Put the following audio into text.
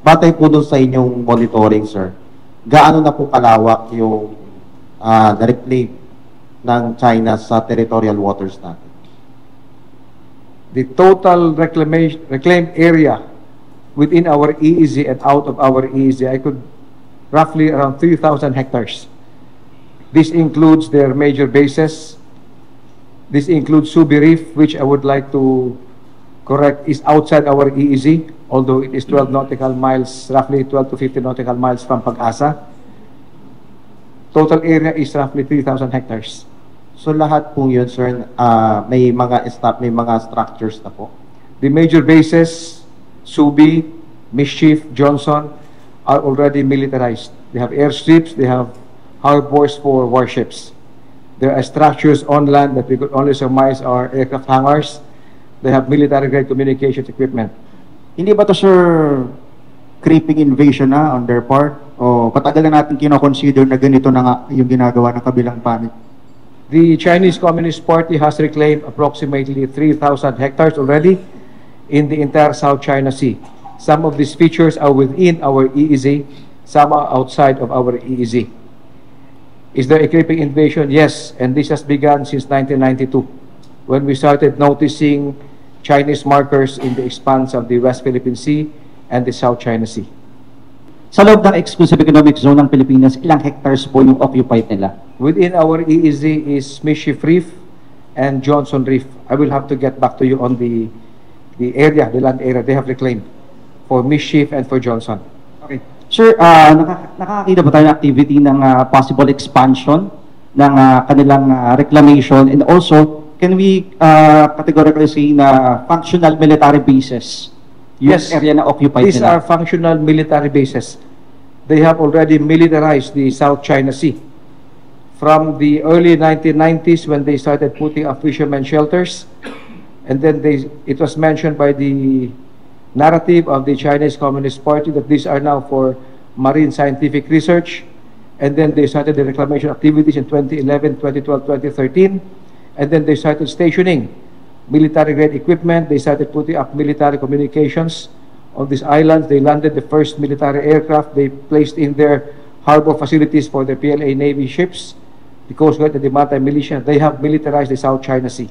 batay po doon sa inyong monitoring, sir, gaano na po kalawak yung na-reclaim ng China sa territorial waters natin? The total reclaimed area within our EEZ and out of our EEZ, I could roughly around 3,000 hectares. This includes their major bases. This includes Subi Reef, which I would like to correct, is outside our EEZ, although it is 12 nautical miles, roughly 12 to 15 nautical miles from Pag-asa. Total area is roughly 3,000 hectares. So lahat po yun, sir, may mga structures na po? The major bases, Subi, Mischief, Johnson, are already militarized. They have airstrips, they have harbors for warships. There are structures on land that we could only surmise are aircraft hangars. They have military-grade communications equipment. Hindi ba to, sir, creeping invasion na on their part? O patagal na natin kinoconsider na ganito na nga yung ginagawa ng kabilang panig? The Chinese Communist Party has reclaimed approximately 3,000 hectares already in the entire South China Sea. Some of these features are within our EEZ, some are outside of our EEZ. Is there a creeping invasion? Yes, and this has begun since 1992, when we started noticing Chinese markers in the expanse of the West Philippine Sea and the South China Sea. Sa loob ng exclusive economic zone ng Pilipinas, ilang hectares po yung occupied nila? Within our EEZ is Mischief Reef and Johnson Reef. I will have to get back to you on the area, the land area they have reclaimed for Mischief and for Johnson. Okay. Sir, nakakakita ba tayo ng activity ng possible expansion ng kanilang reclamation, and also, can we categorically say na functional military bases? Yes, area na occupied these are functional military bases. They have already militarized the South China Sea. From the early 1990s, when they started putting up fishermen shelters, and then it was mentioned by the narrative of the Chinese Communist Party that these are now for marine scientific research, and then they started the reclamation activities in 2011, 2012, 2013, and then they started stationing military-grade equipment. They started putting up military communications on these islands. They landed the first military aircraft. They placed in their harbor facilities for the PLA Navy ships, the Coast Guard and the Maritime Militia. They have militarized the South China Sea.